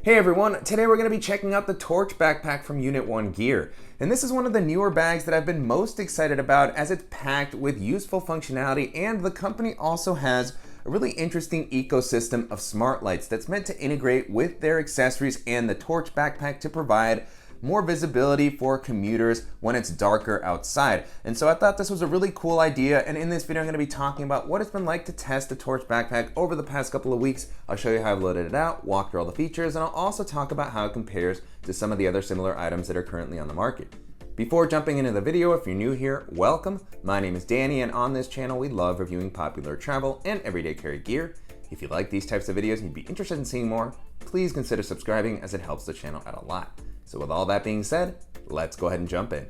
Hey everyone, today we're going to be checking out the Torch backpack from Unit 1 Gear. And this is one of the newer bags that I've been most excited about as it's packed with useful functionality, and the company also has a really interesting ecosystem of smart lights that's meant to integrate with their accessories and the Torch backpack to provide more visibility for commuters when it's darker outside. And so I thought this was a really cool idea, and in this video I'm going to be talking about what it's been like to test the Torch backpack over the past couple of weeks. I'll show you how I've loaded it out, walk through all the features, and I'll also talk about how it compares to some of the other similar items that are currently on the market. Before jumping into the video, if you're new here, welcome. My name is Danny, and on this channel we love reviewing popular travel and everyday carry gear. If you like these types of videos and you'd be interested in seeing more, please consider subscribing as it helps the channel out a lot. So with all that being said, let's go ahead and jump in.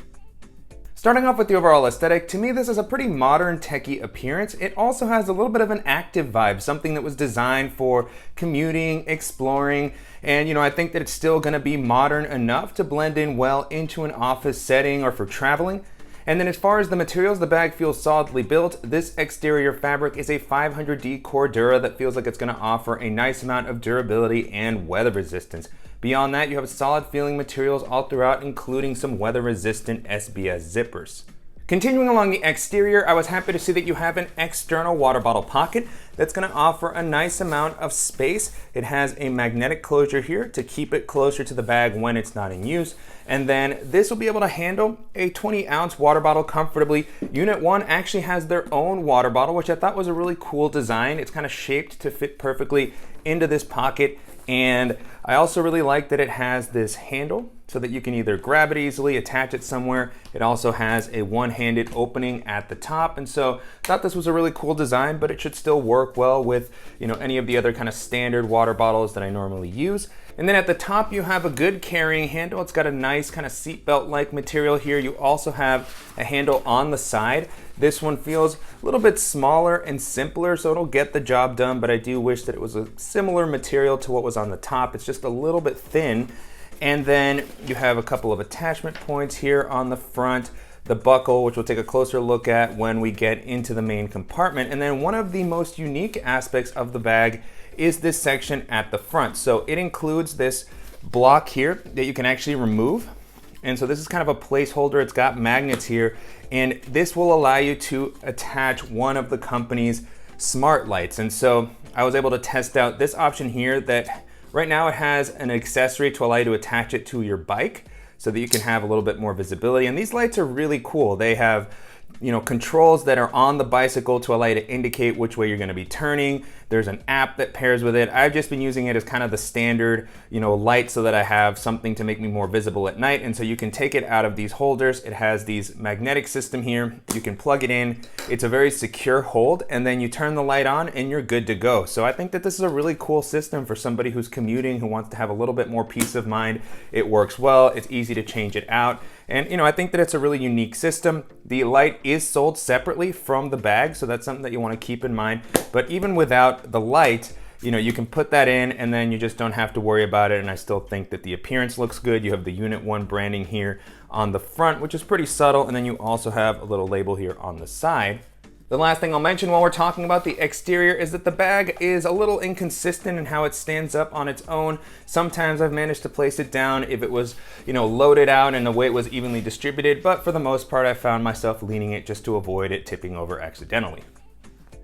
Starting off with the overall aesthetic, to me this is a pretty modern techie appearance. It also has a little bit of an active vibe, something that was designed for commuting, exploring, and I think that it's still going to be modern enough to blend in well into an office setting or for traveling. And then as far as the materials, the bag feels solidly built. This exterior fabric is a 500D Cordura that feels like it's going to offer a nice amount of durability and weather resistance. Beyond that, you have solid feeling materials all throughout, including some weather resistant SBS zippers. Continuing along the exterior, I was happy to see that you have an external water bottle pocket that's going to offer a nice amount of space. It has a magnetic closure here to keep it closer to the bag when it's not in use. And then this will be able to handle a 20-ounce water bottle comfortably. Unit 1 actually has their own water bottle, which I thought was a really cool design. It's kind of shaped to fit perfectly into this pocket. And I also really like that it has this handle so that you can either grab it easily, attach it somewhere. It also has a one-handed opening at the top. And so I thought this was a really cool design, but it should still work well with any of the other kind of standard water bottles that I normally use. And then at the top, you have a good carrying handle. It's got a nice kind of seatbelt-like material here. You also have a handle on the side. This one feels a little bit smaller and simpler, so it'll get the job done, but I do wish that it was a similar material to what was on the top. It's just a little bit thin. And then you have a couple of attachment points here on the front, the buckle, which we'll take a closer look at when we get into the main compartment. And then one of the most unique aspects of the bag is this section at the front. So it includes this block here that you can actually remove. And so this is kind of a placeholder. It's got magnets here, and this will allow you to attach one of the company's smart lights. And so I was able to test out this option here that right now it has an accessory to allow you to attach it to your bike so that you can have a little bit more visibility. And these lights are really cool. They have controls that are on the bicycle to allow you to indicate which way you're going to be turning. There's an app that pairs with it. I've just been using it as kind of the standard, light so that I have something to make me more visible at night. And so you can take it out of these holders. It has these magnetic system here. You can plug it in. It's a very secure hold, and then you turn the light on and you're good to go. So I think that this is a really cool system for somebody who's commuting, who wants to have a little bit more peace of mind. It works well. It's easy to change it out. And I think that it's a really unique system. The light is sold separately from the bag, so that's something that you want to keep in mind. But even without the light, you can put that in and then you just don't have to worry about it. And I still think that the appearance looks good. You have the Unit 1 branding here on the front, which is pretty subtle. And then you also have a little label here on the side. The last thing I'll mention while we're talking about the exterior is that the bag is a little inconsistent in how it stands up on its own. Sometimes I've managed to place it down if it was, loaded out and the weight was evenly distributed, but for the most part I found myself leaning it just to avoid it tipping over accidentally.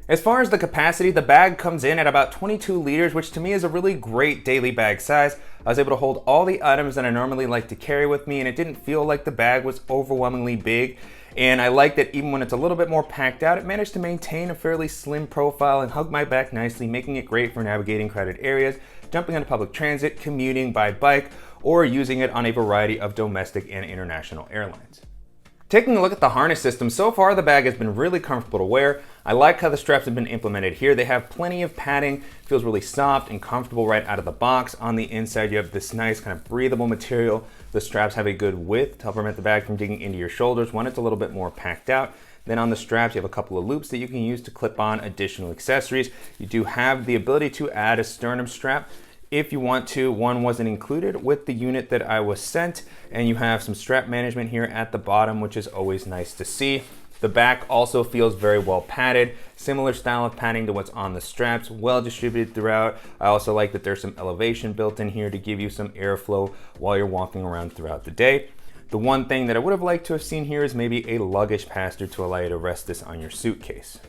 As far as the capacity, the bag comes in at about 22 liters, which to me is a really great daily bag size. I was able to hold all the items that I normally like to carry with me, and it didn't feel like the bag was overwhelmingly big. And I like that even when it's a little bit more packed out, it managed to maintain a fairly slim profile and hug my back nicely, making it great for navigating crowded areas, jumping on public transit, commuting by bike, or using it on a variety of domestic and international airlines. Taking a look at the harness system, so far the bag has been really comfortable to wear. I like how the straps have been implemented here. They have plenty of padding, feels really soft and comfortable right out of the box. On the inside, you have this nice kind of breathable material. The straps have a good width to help prevent the bag from digging into your shoulders when it's a little bit more packed out. Then on the straps, you have a couple of loops that you can use to clip on additional accessories. You do have the ability to add a sternum strap if you want to. One wasn't included with the unit that I was sent, and you have some strap management here at the bottom, which is always nice to see. The back also feels very well padded, similar style of padding to what's on the straps, well distributed throughout. I also like that there's some elevation built in here to give you some airflow while you're walking around throughout the day. The one thing that I would have liked to have seen here is maybe a luggage pass-through to allow you to rest this on your suitcase.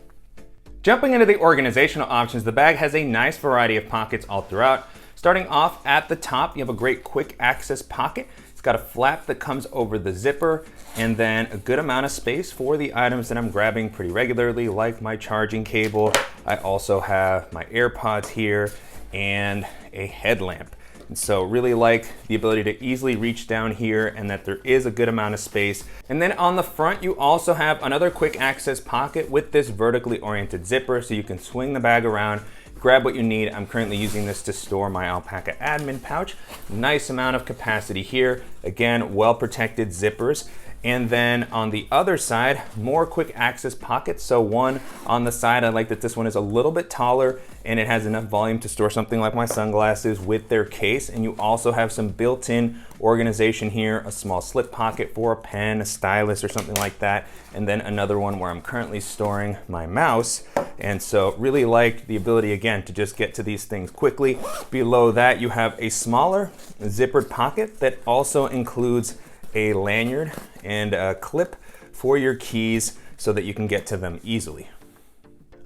Jumping into the organizational options, the bag has a nice variety of pockets all throughout. Starting off at the top, you have a great quick access pocket. It's got a flap that comes over the zipper, and then a good amount of space for the items that I'm grabbing pretty regularly, like my charging cable. I also have my AirPods here and a headlamp. And so really like the ability to easily reach down here and that there is a good amount of space. And then on the front, you also have another quick access pocket with this vertically oriented zipper, so you can swing the bag around, grab what you need. I'm currently using this to store my alpaca admin pouch. Nice amount of capacity here. Again, well protected zippers. And then on the other side, more quick access pockets. So one on the side, I like that this one is a little bit taller and it has enough volume to store something like my sunglasses with their case. And you also have some built-in organization here, a small slip pocket for a pen, a stylus, or something like that. And then another one where I'm currently storing my mouse. And so really like the ability, again, to just get to these things quickly. Below that, you have a smaller zippered pocket that also includes a lanyard and a clip for your keys so that you can get to them easily.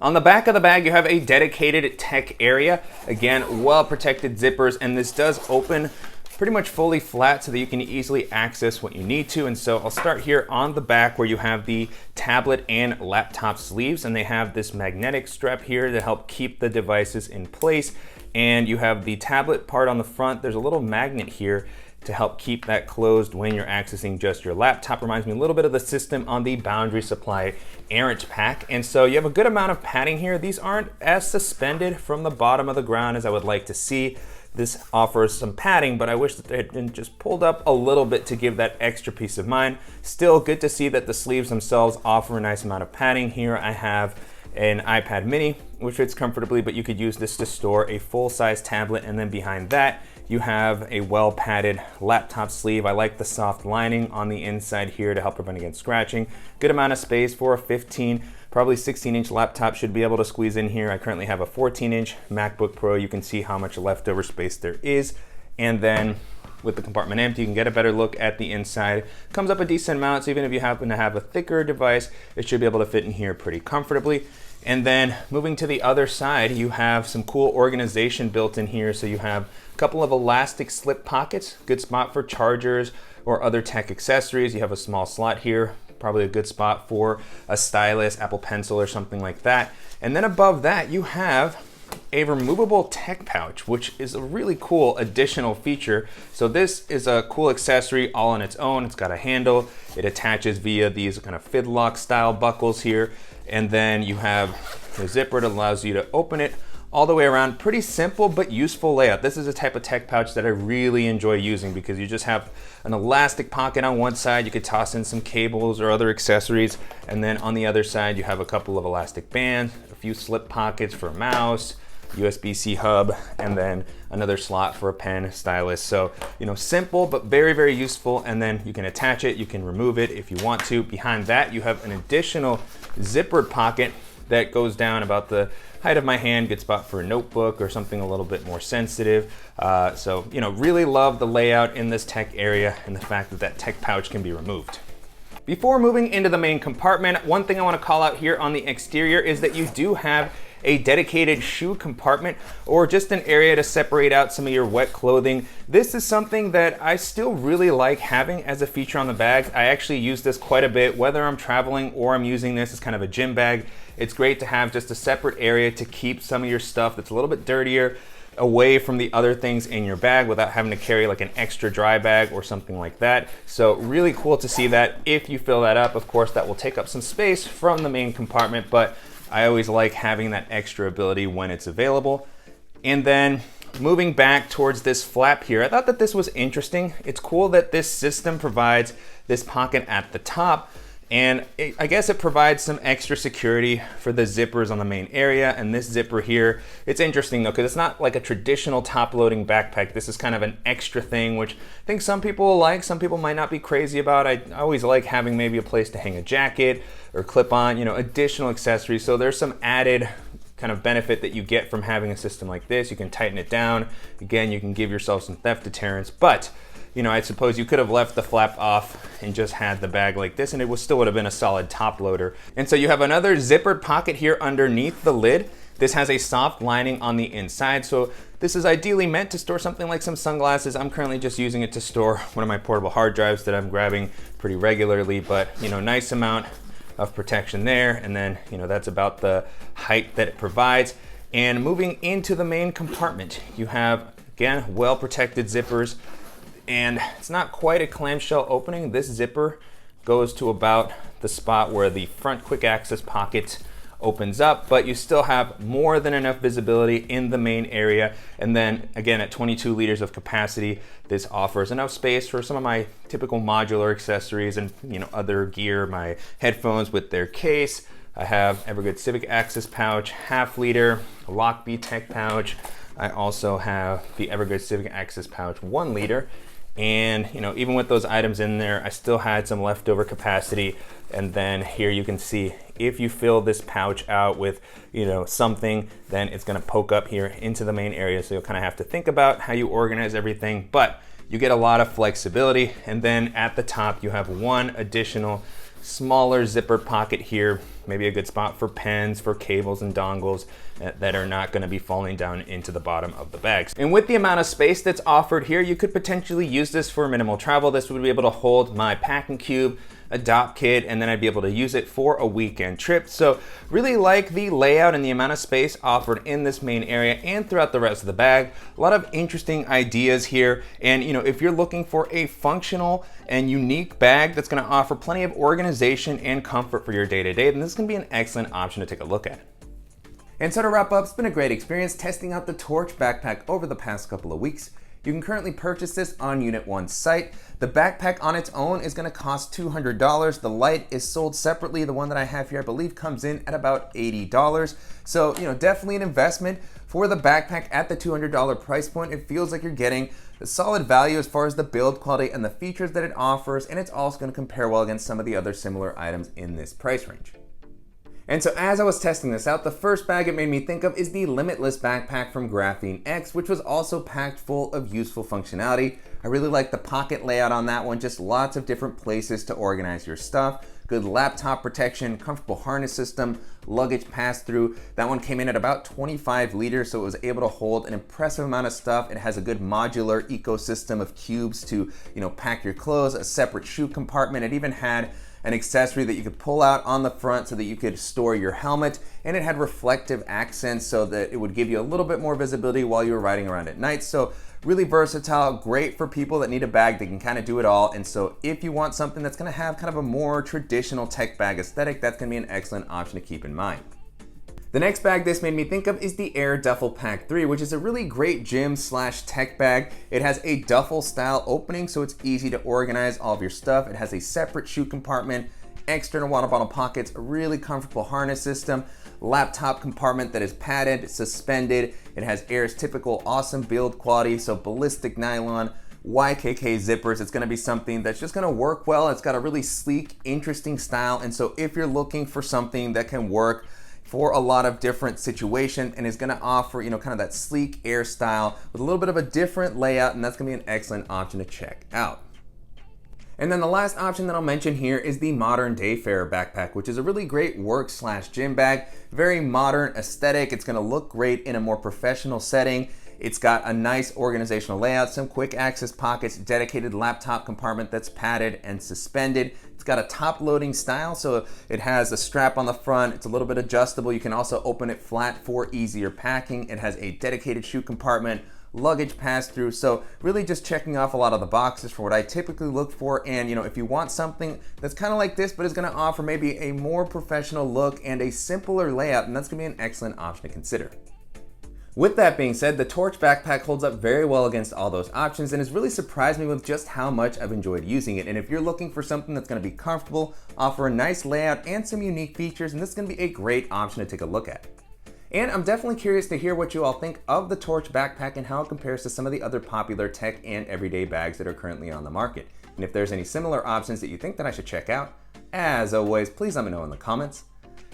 On the back of the bag, you have a dedicated tech area. Again, well protected zippers, and this does open pretty much fully flat so that you can easily access what you need to. And so I'll start here on the back where you have the tablet and laptop sleeves, and they have this magnetic strap here to help keep the devices in place. And you have the tablet part on the front. There's a little magnet here to help keep that closed when you're accessing just your laptop. Reminds me a little bit of the system on the Boundary Supply Errant Pack. And so you have a good amount of padding here. These aren't as suspended from the bottom of the ground as I would like to see. This offers some padding, but I wish that they had been just pulled up a little bit to give that extra peace of mind. Still good to see that the sleeves themselves offer a nice amount of padding. Here I have an iPad mini, which fits comfortably, but you could use this to store a full-size tablet. And then behind that, you have a well-padded laptop sleeve. I like the soft lining on the inside here to help prevent against scratching. Good amount of space for a 15, probably 16-inch laptop should be able to squeeze in here. I currently have a 14-inch MacBook Pro. You can see how much leftover space there is. And then with the compartment empty, you can get a better look at the inside. Comes up a decent amount, so even if you happen to have a thicker device, it should be able to fit in here pretty comfortably. And then moving to the other side, you have some cool organization built in here. So you have a couple of elastic slip pockets, good spot for chargers or other tech accessories. You have a small slot here, probably a good spot for a stylus, Apple Pencil, or something like that. And then above that, you have a removable tech pouch, which is a really cool additional feature. So this is a cool accessory all on its own. It's got a handle. It attaches via these kind of fidlock style buckles here. And then you have the zipper that allows you to open it all the way around. Pretty simple but useful layout. This is a type of tech pouch that I really enjoy using because you just have an elastic pocket on one side. You could toss in some cables or other accessories. And then on the other side, you have a couple of elastic bands, a few slip pockets for a mouse, USB-C hub, and then another slot for a pen, stylus. So, simple but very, very useful. And then you can attach it, you can remove it if you want to. Behind that, you have an additional zippered pocket that goes down about the height of my hand, good spot for a notebook or something a little bit more sensitive. So, really love the layout in this tech area and the fact that that tech pouch can be removed. Before moving into the main compartment, one thing I want to call out here on the exterior is that you do have a dedicated shoe compartment or just an area to separate out some of your wet clothing. This is something that I still really like having as a feature on the bag. I actually use this quite a bit, whether I'm traveling or I'm using this as kind of a gym bag. It's great to have just a separate area to keep some of your stuff that's a little bit dirtier away from the other things in your bag without having to carry like an extra dry bag or something like that. So really cool to see that. If you fill that up, of course, that will take up some space from the main compartment, but I always like having that extra ability when it's available. And then moving back towards this flap here, I thought that this was interesting. It's cool that this system provides this pocket at the top. And I guess it provides some extra security for the zippers on the main area. And this zipper here, it's interesting though, because it's not like a traditional top-loading backpack. This is kind of an extra thing, which I think some people will like, some people might not be crazy about. I always like having maybe a place to hang a jacket or clip on, additional accessories. So there's some added kind of benefit that you get from having a system like this. You can tighten it down. Again, you can give yourself some theft deterrence, but I suppose you could have left the flap off and just had the bag like this, and it still would have been a solid top loader. And so you have another zippered pocket here underneath the lid. This has a soft lining on the inside, so this is ideally meant to store something like some sunglasses. I'm currently just using it to store one of my portable hard drives that I'm grabbing pretty regularly, but nice amount of protection there. And then, that's about the height that it provides. And moving into the main compartment, you have, again, well protected zippers. And it's not quite a clamshell opening. This zipper goes to about the spot where the front quick access pocket opens up, but you still have more than enough visibility in the main area. And then again, at 22 liters of capacity, this offers enough space for some of my typical modular accessories and other gear, my headphones with their case. I have Evergood Civic Access pouch, half-liter, Lockbee Tech pouch. I also have the Evergood Civic Access pouch 1 liter. And even with those items in there, I still had some leftover capacity. And then here you can see, if you fill this pouch out with something, then it's going to poke up here into the main area. So you'll kind of have to think about how you organize everything, but you get a lot of flexibility. And then at the top, you have one additional smaller zipper pocket here, maybe a good spot for pens, for cables and dongles that are not going to be falling down into the bottom of the bags. And with the amount of space that's offered here, you could potentially use this for minimal travel. This would be able to hold my packing cube, a dock kit, and then I'd be able to use it for a weekend trip. So really like the layout and the amount of space offered in this main area and throughout the rest of the bag. A lot of interesting ideas here. And if you're looking for a functional and unique bag that's going to offer plenty of organization and comfort for your day-to-day, then this is going to be an excellent option to take a look at. And so to wrap up, it's been a great experience testing out the Torch backpack over the past couple of weeks. You can currently purchase this on Unit 1's site. The backpack on its own is going to cost $200. The light is sold separately. The one that I have here, I believe, comes in at about $80. So, definitely an investment for the backpack at the $200 price point. It feels like you're getting a solid value as far as the build quality and the features that it offers, and it's also going to compare well against some of the other similar items in this price range. And so as I was testing this out, the first bag it made me think of is the Limitless backpack from Graphene X, which was also packed full of useful functionality. I really like the pocket layout on that one, just lots of different places to organize your stuff. Good laptop protection, comfortable harness system, luggage pass-through. That one came in at about 25 liters, so it was able to hold an impressive amount of stuff. It has a good modular ecosystem of cubes to, pack your clothes, a separate shoe compartment. It even had an accessory that you could pull out on the front so that you could store your helmet, and it had reflective accents so that it would give you a little bit more visibility while you were riding around at night. So really versatile, great for people that need a bag that can kind of do it all. And so if you want something that's going to have kind of a more traditional tech bag aesthetic, that's going to be an excellent option to keep in mind. The next bag this made me think of is the Air Duffel Pack 3, which is a really great gym/tech bag. It has a duffel style opening, so it's easy to organize all of your stuff. It has a separate shoe compartment, external water bottle pockets, a really comfortable harness system, laptop compartment that is padded, suspended. It has Air's typical awesome build quality, so ballistic nylon, YKK zippers. It's gonna be something that's just gonna work well. It's got a really sleek, interesting style, and so if you're looking for something that can work for a lot of different situations and is gonna offer, kind of that sleek Air style with a little bit of a different layout, and that's gonna be an excellent option to check out. And then the last option that I'll mention here is the Modern Dayfarer backpack, which is a really great work/gym bag. Very modern aesthetic. It's gonna look great in a more professional setting. It's got a nice organizational layout, some quick access pockets, dedicated laptop compartment that's padded and suspended. It's got a top loading style, so it has a strap on the front. It's a little bit adjustable. You can also open it flat for easier packing. It has a dedicated shoe compartment, luggage pass-through. So really just checking off a lot of the boxes for what I typically look for. And if you want something that's kind of like this, but is gonna offer maybe a more professional look and a simpler layout, and that's gonna be an excellent option to consider. With that being said, the Torch backpack holds up very well against all those options and has really surprised me with just how much I've enjoyed using it. And if you're looking for something that's going to be comfortable, offer a nice layout and some unique features, and this is going to be a great option to take a look at. And I'm definitely curious to hear what you all think of the Torch backpack and how it compares to some of the other popular tech and everyday bags that are currently on the market. And if there's any similar options that you think that I should check out, as always, please let me know in the comments.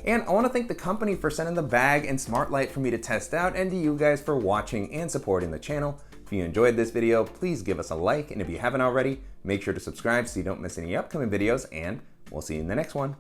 And I want to thank the company for sending the bag and smart light for me to test out, and to you guys for watching and supporting the channel. If you enjoyed this video, please give us a like, and if you haven't already, make sure to subscribe so you don't miss any upcoming videos, and we'll see you in the next one.